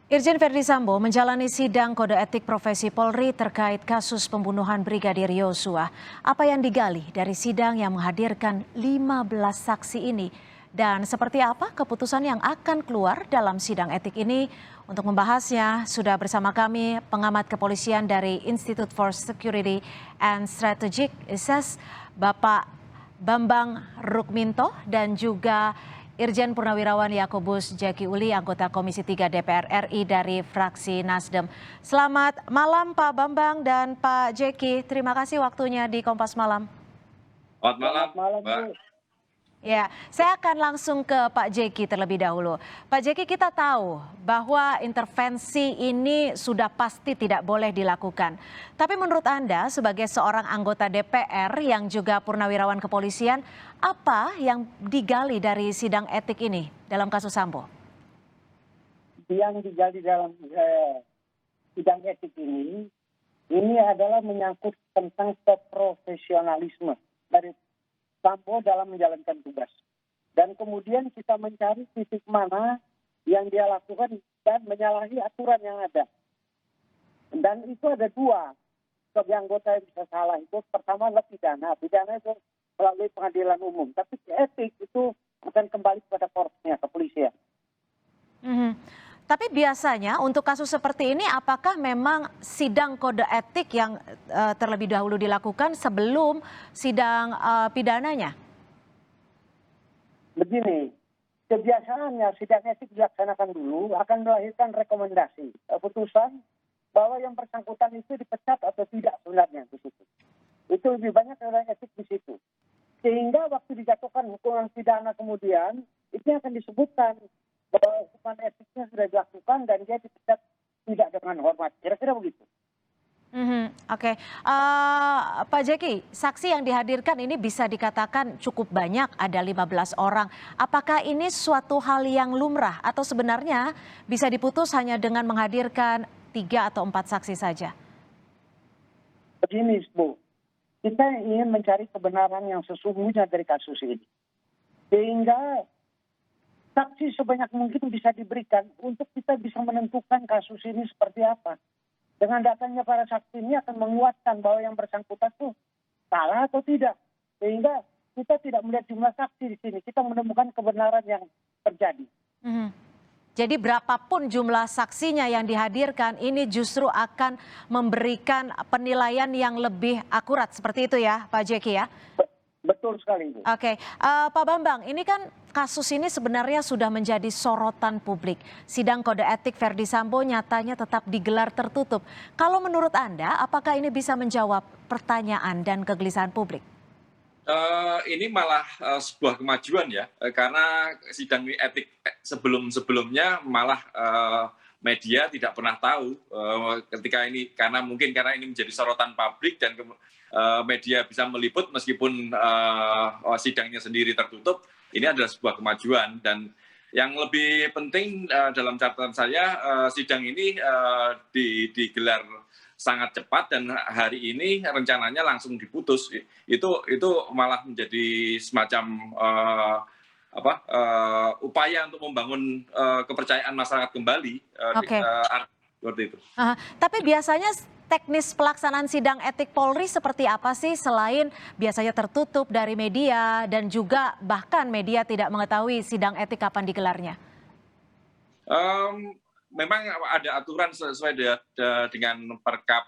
Irjen Verdi Sambo menjalani sidang kode etik profesi Polri terkait kasus pembunuhan Brigadir Yosua. Apa yang digali dari sidang yang menghadirkan 15 saksi ini? Dan seperti apa keputusan yang akan keluar dalam sidang etik ini? Untuk membahasnya, sudah bersama kami pengamat kepolisian dari Institute for Security and Strategic Research, Bapak Bambang Rukminto, dan juga Irjen Purnawirawan Yakobus Jeki Uli, anggota Komisi 3 DPR RI dari fraksi Nasdem. Selamat malam Pak Bambang dan Pak Jeki. Terima kasih waktunya di Kompas Malam. Selamat malam, Mbak. Bu. Ya, saya akan langsung ke Pak Jeki terlebih dahulu. Pak Jeki, kita tahu bahwa intervensi ini sudah pasti tidak boleh dilakukan. Tapi menurut Anda sebagai seorang anggota DPR yang juga purnawirawan kepolisian, apa yang digali dari sidang etik ini dalam kasus Sambo? Yang digali dalam sidang etik ini adalah menyangkut tentang profesionalisme dari Sambo dalam menjalankan tugas. Dan kemudian kita mencari titik mana yang dia lakukan dan menyalahi aturan yang ada. Dan itu ada dua sebagai anggota yang bisa salah. Itu pertama adalah pidana. Pidana itu melalui pengadilan umum. Tapi etik itu akan kembali kepada korpsnya, kepolisian. Tapi biasanya untuk kasus seperti ini apakah memang sidang kode etik yang terlebih dahulu dilakukan sebelum sidang pidananya? Begini, kebiasaannya sidang etik dilaksanakan dulu akan melahirkan rekomendasi putusan bahwa yang bersangkutan itu dipecat atau tidak sebenarnya di situ. Itu lebih banyak sidang etik di situ. Sehingga waktu dijatuhkan hukuman pidana kemudian itu akan disebutkan bahwa hukuman etiknya sudah dilakukan dan dia dipecat tidak dengan hormat. Kira-kira begitu. Oke. Pak Jeki, saksi yang dihadirkan ini bisa dikatakan cukup banyak, ada 15 orang. Apakah ini suatu hal yang lumrah atau sebenarnya bisa diputus hanya dengan menghadirkan 3 atau 4 saksi saja? Begini, Bu. Kita ingin mencari kebenaran yang sesungguhnya dari kasus ini. Sehingga saksi sebanyak mungkin bisa diberikan untuk kita bisa menentukan kasus ini seperti apa. Dengan datangnya para saksi ini akan menguatkan bahwa yang bersangkutan itu salah atau tidak. Sehingga kita tidak melihat jumlah saksi di sini. Kita menemukan kebenaran yang terjadi. Jadi berapapun jumlah saksinya yang dihadirkan, ini justru akan memberikan penilaian yang lebih akurat. Seperti itu ya Pak Jeki ya? Betul sekali, Bu. Oke, Pak Bambang, ini kan kasus ini sebenarnya sudah menjadi sorotan publik. Sidang kode etik Verdi Sambo nyatanya tetap digelar tertutup. Kalau menurut Anda, apakah ini bisa menjawab pertanyaan dan kegelisahan publik? Ini malah sebuah kemajuan ya, karena sidang etik sebelum-sebelumnya malah media tidak pernah tahu ketika ini, karena ini menjadi sorotan publik dan media bisa meliput meskipun sidangnya sendiri tertutup. Ini adalah sebuah kemajuan, dan yang lebih penting dalam catatan saya, sidang ini digelar sangat cepat dan hari ini rencananya langsung diputus. Itu malah menjadi semacam upaya untuk membangun kepercayaan masyarakat kembali. Seperti itu. Tapi biasanya teknis pelaksanaan sidang etik Polri seperti apa sih, selain biasanya tertutup dari media dan juga bahkan media tidak mengetahui sidang etik kapan digelarnya? Memang ada aturan sesuai dengan Perkap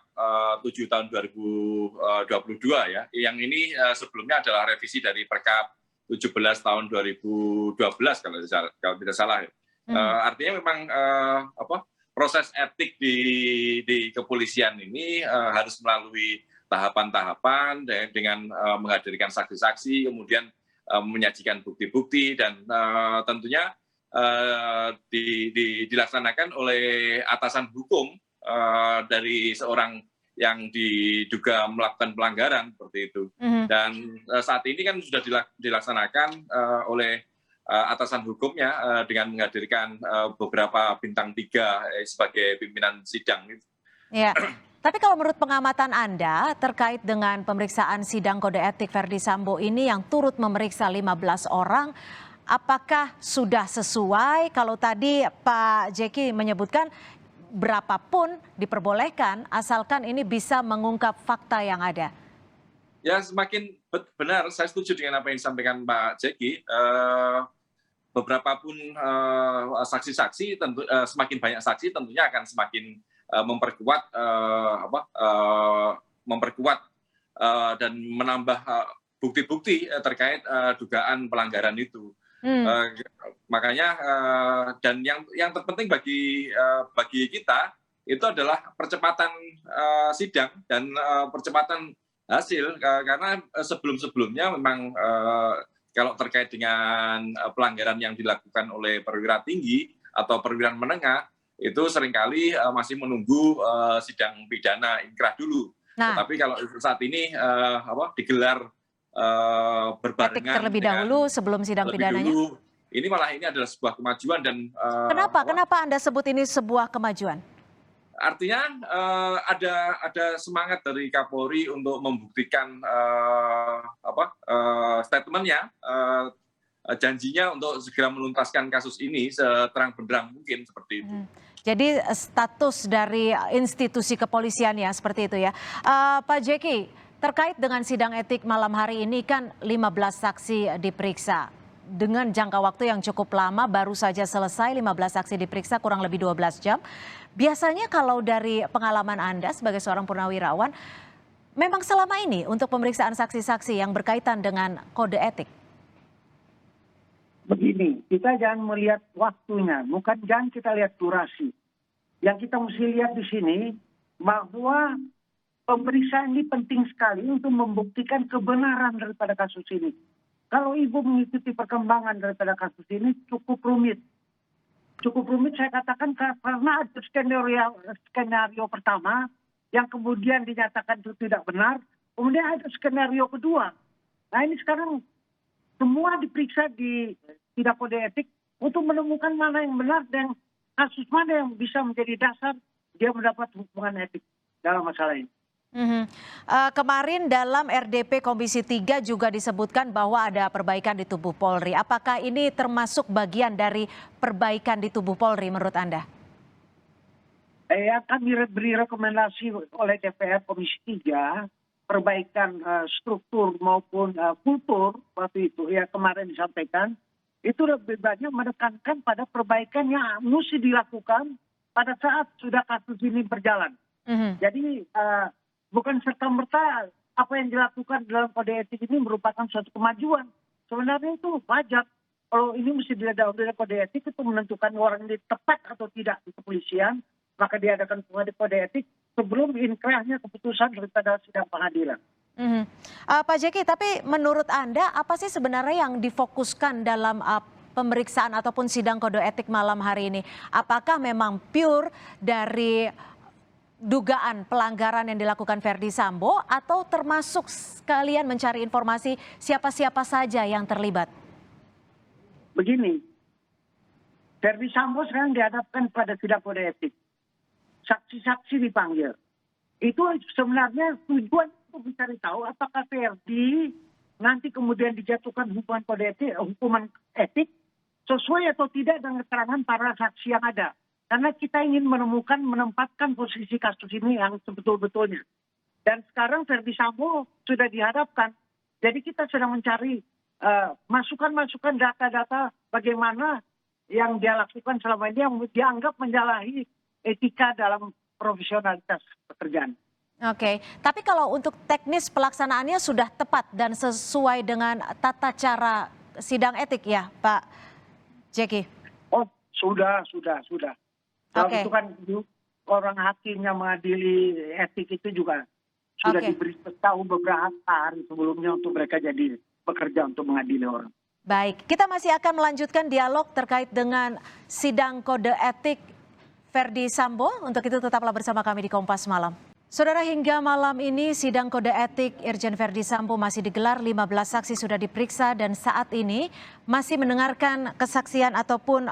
7 tahun 2022 ya. Yang ini sebelumnya adalah revisi dari Perkap 17 tahun 2012 kalau tidak salah. Artinya memang proses etik di kepolisian ini harus melalui tahapan-tahapan dengan menghadirkan saksi-saksi, kemudian menyajikan bukti-bukti, dan tentunya dilaksanakan oleh atasan hukum dari seorang yang diduga melakukan pelanggaran seperti itu. Dan saat ini kan sudah dilaksanakan oleh atasan hukumnya dengan menghadirkan beberapa bintang 3 sebagai pimpinan sidang. Ya. Tapi kalau menurut pengamatan Anda terkait dengan pemeriksaan sidang kode etik Verdi Sambo ini yang turut memeriksa 15 orang, apakah sudah sesuai? Kalau tadi Pak Jeki menyebutkan berapapun diperbolehkan asalkan ini bisa mengungkap fakta yang ada. Ya, semakin benar, saya setuju dengan apa yang disampaikan Pak Jeki. Beberapa pun saksi-saksi, tentu semakin banyak saksi tentunya akan semakin memperkuat dan menambah bukti-bukti terkait dugaan pelanggaran itu. Makanya dan yang terpenting bagi kita itu adalah percepatan sidang dan percepatan hasil, karena sebelum-sebelumnya memang kalau terkait dengan pelanggaran yang dilakukan oleh perwira tinggi atau perwira menengah itu seringkali masih menunggu sidang pidana inkrah dulu. Nah, tetapi kalau saat ini digelar berbarengan etik terlebih dahulu sebelum sidang pidananya. Ini malah ini adalah sebuah kemajuan dan Kenapa Anda sebut ini sebuah kemajuan? Artinya ada semangat dari Kapolri untuk membuktikan statementnya, janjinya untuk segera menuntaskan kasus ini seterang benderang mungkin seperti itu. Jadi status dari institusi kepolisian ya seperti itu ya. Pak Jeki, terkait dengan sidang etik malam hari ini kan 15 saksi diperiksa. Dengan jangka waktu yang cukup lama, baru saja selesai 15 saksi diperiksa kurang lebih 12 jam. Biasanya kalau dari pengalaman Anda sebagai seorang purnawirawan, memang selama ini untuk pemeriksaan saksi-saksi yang berkaitan dengan kode etik? Begini, kita jangan melihat waktunya, jangan kita lihat durasi. Yang kita mesti lihat di sini bahwa pemeriksaan ini penting sekali untuk membuktikan kebenaran daripada kasus ini. Kalau Ibu mengikuti perkembangan daripada kasus ini cukup rumit. Cukup rumit saya katakan karena ada skenario pertama yang kemudian dinyatakan itu tidak benar. Kemudian ada skenario kedua. Nah ini sekarang semua diperiksa di sidang kode etik untuk menemukan mana yang benar dan kasus mana yang bisa menjadi dasar dia mendapat hukuman etik dalam masalah ini. Kemarin dalam RDP Komisi 3 juga disebutkan bahwa ada perbaikan di tubuh Polri. Apakah ini termasuk bagian dari perbaikan di tubuh Polri menurut Anda? Akan diberi rekomendasi oleh DPR Komisi 3 perbaikan struktur maupun kultur waktu itu ya kemarin disampaikan itu lebih banyak menekankan pada perbaikan yang mesti dilakukan pada saat sudah kasus ini berjalan. Jadi bukan serta-merta apa yang dilakukan dalam kode etik ini merupakan suatu kemajuan. Sebenarnya itu wajar. Kalau ini mesti dilihat dari kode etik itu menentukan orang ini tepat atau tidak di kepolisian, maka diadakan kode etik sebelum inkrahnya keputusan daripada sidang pengadilan. Pak Jeki, tapi menurut Anda apa sih sebenarnya yang difokuskan dalam pemeriksaan ataupun sidang kode etik malam hari ini? Apakah memang pure dari dugaan pelanggaran yang dilakukan Verdi Sambo atau termasuk sekalian mencari informasi siapa-siapa saja yang terlibat? Begini, Verdi Sambo sekarang dihadapkan pada sidang kode etik. Saksi-saksi dipanggil. Itu sebenarnya tujuan untuk mencari tahu apakah Verdi nanti kemudian dijatuhkan hukuman etik sesuai atau tidak dengan keterangan para saksi yang ada. Karena kita ingin menempatkan posisi kasus ini yang sebetul-betulnya. Dan sekarang Verdi Sambo sudah dihadapkan. Jadi kita sedang mencari masukan-masukan data-data bagaimana yang dia lakukan selama ini yang dianggap menyalahi etika dalam profesionalitas pekerjaan. Oke, tapi kalau untuk teknis pelaksanaannya sudah tepat dan sesuai dengan tata cara sidang etik ya Pak Jeki? Oh, sudah. Kalau itu kan orang hakim yang mengadili etik itu juga sudah diberitahu beberapa hari sebelumnya untuk mereka jadi bekerja untuk mengadili orang. Baik, kita masih akan melanjutkan dialog terkait dengan sidang kode etik Verdi Sambo. Untuk itu tetaplah bersama kami di Kompas Malam. Saudara, hingga malam ini sidang kode etik Irjen Verdi Sambo masih digelar, 15 saksi sudah diperiksa dan saat ini masih mendengarkan kesaksian ataupun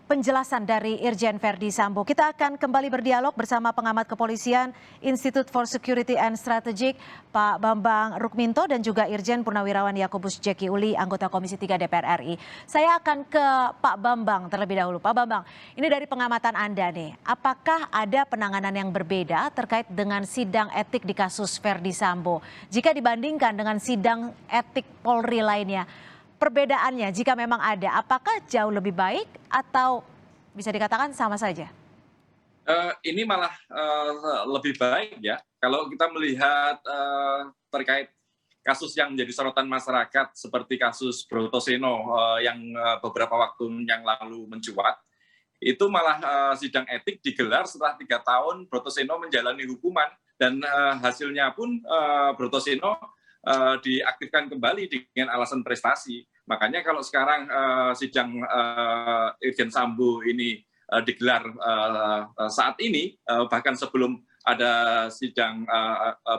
penjelasan dari Irjen Verdi Sambo. Kita akan kembali berdialog bersama pengamat kepolisian Institute for Security and Strategic, Pak Bambang Rukminto, dan juga Irjen Purnawirawan Yakobus Jeki Uli, anggota Komisi 3 DPR RI. Saya akan ke Pak Bambang terlebih dahulu. Pak Bambang, ini dari pengamatan Anda nih, apakah ada penanganan yang berbeda terkait dengan sidang etik di kasus Verdi Sambo jika dibandingkan dengan sidang etik Polri lainnya? Perbedaannya jika memang ada, apakah jauh lebih baik atau bisa dikatakan sama saja? Ini malah lebih baik ya. Kalau kita melihat terkait kasus yang menjadi sorotan masyarakat seperti kasus Brotoseno yang beberapa waktu yang lalu mencuat, itu malah sidang etik digelar setelah 3 tahun Brotoseno menjalani hukuman, dan hasilnya pun Brotoseno diaktifkan kembali dengan alasan prestasi. Makanya kalau sekarang sidang Irjen Sambo ini digelar saat ini, bahkan sebelum ada sidang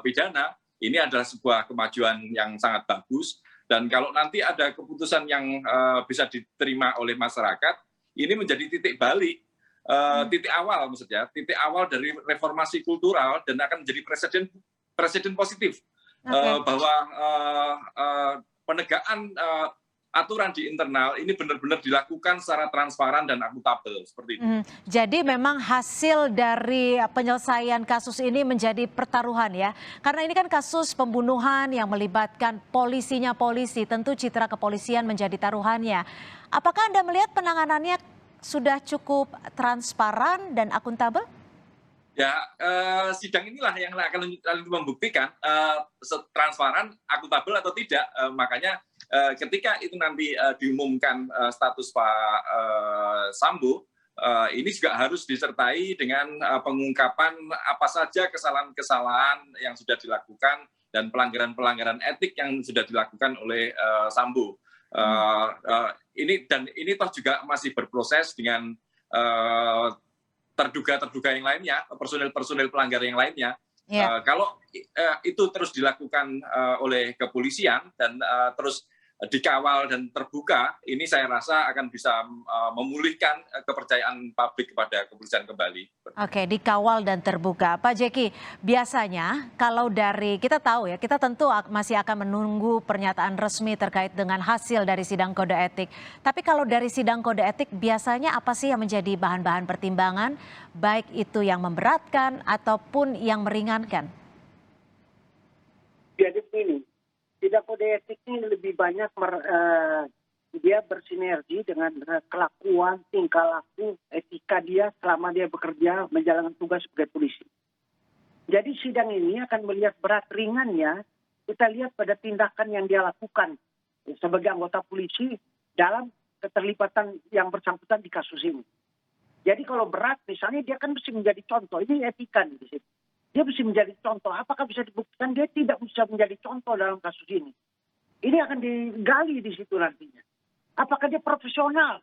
pidana, ini adalah sebuah kemajuan yang sangat bagus. Dan kalau nanti ada keputusan yang bisa diterima oleh masyarakat, ini menjadi titik balik, titik awal maksudnya, titik awal dari reformasi kultural, dan akan menjadi presiden positif. Bahwa penegakan aturan di internal ini benar-benar dilakukan secara transparan dan akuntabel seperti itu. Jadi memang hasil dari penyelesaian kasus ini menjadi pertaruhan ya, karena ini kan kasus pembunuhan yang melibatkan polisinya polisi, tentu citra kepolisian menjadi taruhannya. Apakah Anda melihat penanganannya sudah cukup transparan dan akuntabel? Ya, sidang inilah yang akan membuktikan transparan, akuntabel atau tidak. Makanya ketika itu nanti diumumkan status Pak Sambo, ini juga harus disertai dengan pengungkapan apa saja kesalahan-kesalahan yang sudah dilakukan dan pelanggaran-pelanggaran etik yang sudah dilakukan oleh Sambo. Ini toh juga masih berproses dengan terduga yang lainnya, personil pelanggar yang lainnya. Kalau itu terus dilakukan oleh kepolisian dan terus dikawal dan terbuka, ini saya rasa akan bisa memulihkan kepercayaan publik kepada kepolisian kembali. Oke, dikawal dan terbuka. Pak Jeki, biasanya kalau dari, kita tahu ya, kita tentu masih akan menunggu pernyataan resmi terkait dengan hasil dari sidang kode etik. Tapi kalau dari sidang kode etik, biasanya apa sih yang menjadi bahan-bahan pertimbangan, baik itu yang memberatkan ataupun yang meringankan? Jadi begini, sidang kode etik ini lebih banyak dia bersinergi dengan kelakuan, tingkah laku, etika dia selama dia bekerja menjalankan tugas sebagai polisi. Jadi sidang ini akan melihat berat ringannya, kita lihat pada tindakan yang dia lakukan sebagai anggota polisi dalam keterlibatan yang bersangkutan di kasus ini. Jadi kalau berat misalnya dia kan mesti menjadi contoh, ini etika di situ. Dia bisa menjadi contoh. Apakah bisa dibuktikan? Dia tidak bisa menjadi contoh dalam kasus ini. Ini akan digali di situ nantinya. Apakah dia profesional?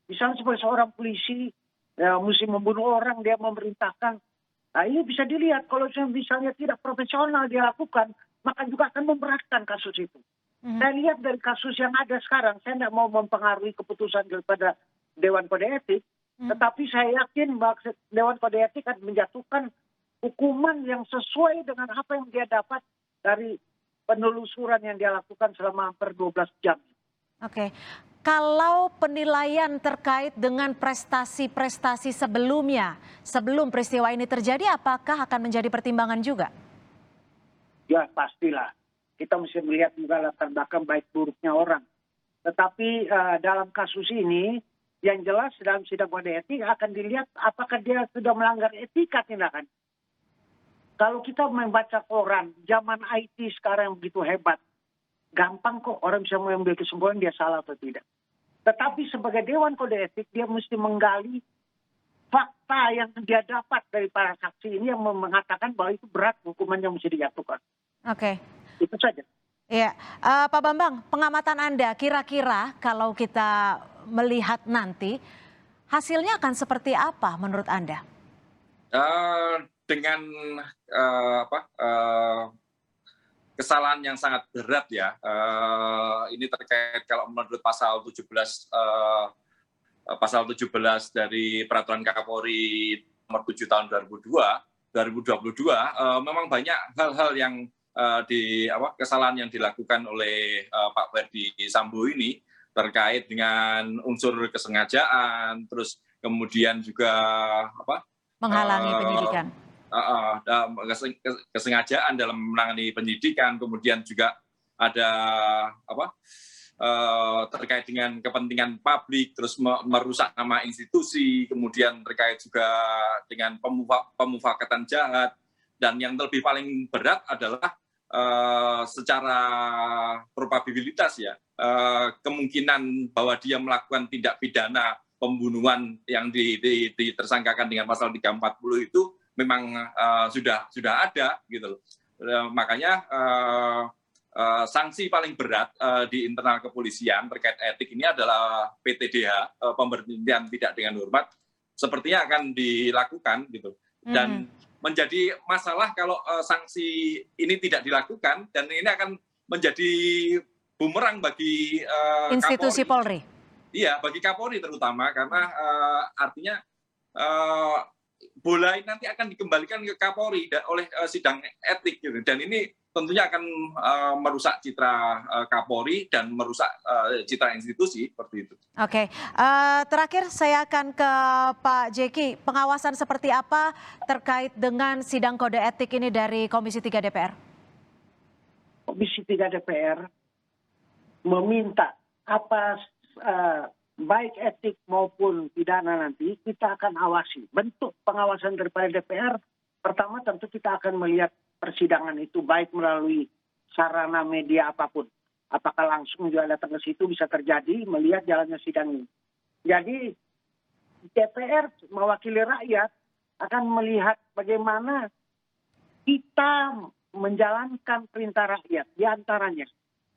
Misalnya sebagai seorang polisi, mesti membunuh orang, dia memerintahkan. Nah ini bisa dilihat. Kalau misalnya tidak profesional dia lakukan, maka juga akan memberatkan kasus itu. Saya lihat dari kasus yang ada sekarang, saya tidak mau mempengaruhi keputusan daripada Dewan Kode Etik, tetapi saya yakin bahwa Dewan Kode Etik akan menjatuhkan hukuman yang sesuai dengan apa yang dia dapat dari penelusuran yang dia lakukan selama hampir 12 jam. Oke, kalau penilaian terkait dengan prestasi-prestasi sebelumnya, sebelum peristiwa ini terjadi, apakah akan menjadi pertimbangan juga? Ya pastilah, kita mesti melihat juga latar belakang baik buruknya orang. Tetapi dalam kasus ini, yang jelas dalam sidang kode etik akan dilihat apakah dia sudah melanggar etika tindakan. Kalau kita membaca koran, zaman IT sekarang yang begitu hebat, gampang kok orang bisa mengambil kesimpulan dia salah atau tidak. Tetapi sebagai Dewan Kode Etik, dia mesti menggali fakta yang dia dapat dari para saksi ini yang mengatakan bahwa itu berat hukuman yang mesti dijatuhkan. Oke. Itu saja. Iya, Pak Bambang, pengamatan Anda kira-kira kalau kita melihat nanti, hasilnya akan seperti apa menurut Anda? Dengan kesalahan yang sangat berat ya, ini terkait kalau menurut pasal 17 pasal 17 dari Peraturan Kapolri nomor 7 tahun 2022, memang banyak hal-hal yang kesalahan yang dilakukan oleh Pak Verdi Sambo ini terkait dengan unsur kesengajaan, terus kemudian juga Menghalangi penyidikan. Kesengajaan dalam menangani penyidikan, kemudian juga ada terkait dengan kepentingan publik, terus merusak nama institusi, kemudian terkait juga dengan pemufakatan jahat, dan yang lebih paling berat adalah secara probabilitas ya, kemungkinan bahwa dia melakukan tindak pidana pembunuhan yang ditersangkakan dengan pasal 340 itu memang sudah ada gitu loh. Makanya sanksi paling berat di internal kepolisian terkait etik ini adalah PTDH, pemberhentian tidak dengan hormat, sepertinya akan dilakukan gitu. Dan menjadi masalah kalau sanksi ini tidak dilakukan, dan ini akan menjadi bumerang bagi institusi Polri. Iya, bagi Kapolri terutama, karena artinya bola ini nanti akan dikembalikan ke Kapolri oleh sidang etik gitu. Dan ini tentunya akan merusak citra Kapolri dan merusak citra institusi seperti itu. Oke, terakhir saya akan ke Pak Jeki. Pengawasan seperti apa terkait dengan sidang kode etik ini dari Komisi 3 DPR? Komisi 3 DPR meminta baik etik maupun pidana nanti kita akan awasi. Bentuk pengawasan daripada DPR, pertama tentu kita akan melihat persidangan itu baik melalui sarana media apapun. Apakah langsung juga datang ke situ bisa terjadi melihat jalannya sidang ini. Jadi DPR mewakili rakyat akan melihat bagaimana kita menjalankan perintah rakyat, di antaranya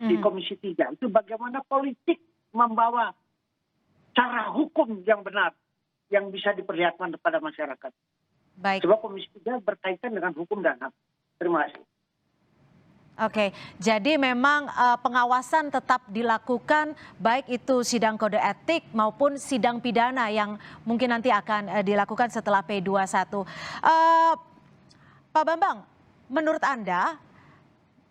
di Komisi 3 itu bagaimana politik membawa cara hukum yang benar yang bisa diperlihatkan kepada masyarakat. Baik. Sebab Komisi 3 berkaitan dengan hukum dan HAM. Terima kasih. Oke, jadi memang pengawasan tetap dilakukan baik itu sidang kode etik maupun sidang pidana yang mungkin nanti akan dilakukan setelah P21. Pak Bambang, menurut Anda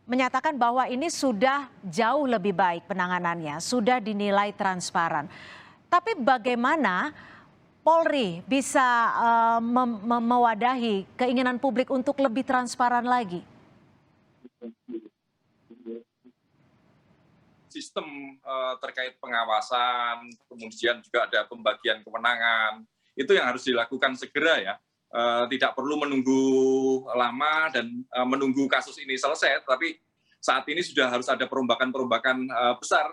menyatakan bahwa ini sudah jauh lebih baik penanganannya, sudah dinilai transparan. Tapi bagaimana Polri bisa mewadahi keinginan publik untuk lebih transparan lagi? Sistem terkait pengawasan, kemudian juga ada pembagian kewenangan, itu yang harus dilakukan segera ya. Tidak perlu menunggu lama dan menunggu kasus ini selesai, tapi saat ini sudah harus ada perombakan-perombakan besar.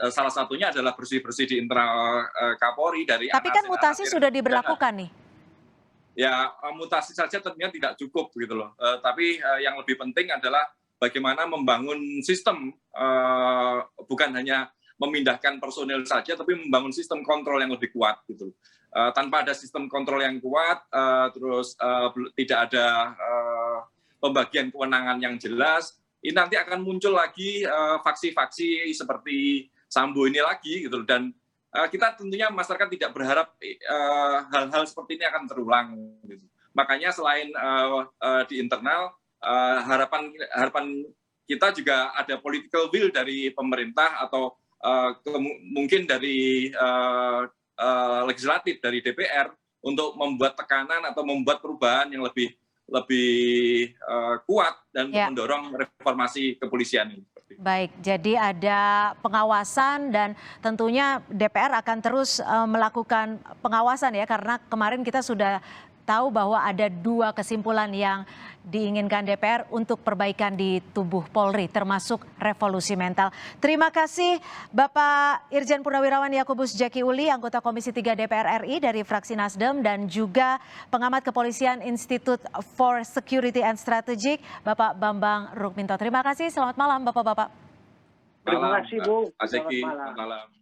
Salah satunya adalah bersih-bersih di internal Kapolri dari. Tapi kan mutasi sudah diberlakukan nih. Ya, mutasi saja tentunya tidak cukup gitu loh. Tapi yang lebih penting adalah bagaimana membangun sistem, bukan hanya memindahkan personil saja, tapi membangun sistem kontrol yang lebih kuat gitu. Tanpa ada sistem kontrol yang kuat, terus tidak ada pembagian kewenangan yang jelas, ini nanti akan muncul lagi faksi-faksi seperti Sambo ini lagi gitu. Dan kita tentunya masyarakat tidak berharap hal-hal seperti ini akan terulang gitu. Makanya selain di internal, harapan kita juga ada political will dari pemerintah atau mungkin dari legislatif, dari DPR untuk membuat tekanan atau membuat perubahan yang lebih kuat dan mendorong reformasi kepolisian ini. Baik, jadi ada pengawasan dan tentunya DPR akan terus melakukan pengawasan ya, karena kemarin kita sudah tahu bahwa ada 2 kesimpulan yang diinginkan DPR untuk perbaikan di tubuh Polri, termasuk revolusi mental. Terima kasih Bapak Irjen Purnawirawan Yakubus Jeki Uli, anggota Komisi 3 DPR RI dari fraksi Nasdem, dan juga pengamat kepolisian Institute for Security and Strategic, Bapak Bambang Rukminto. Terima kasih, selamat malam Bapak-Bapak. Terima kasih Bu. Selamat malam.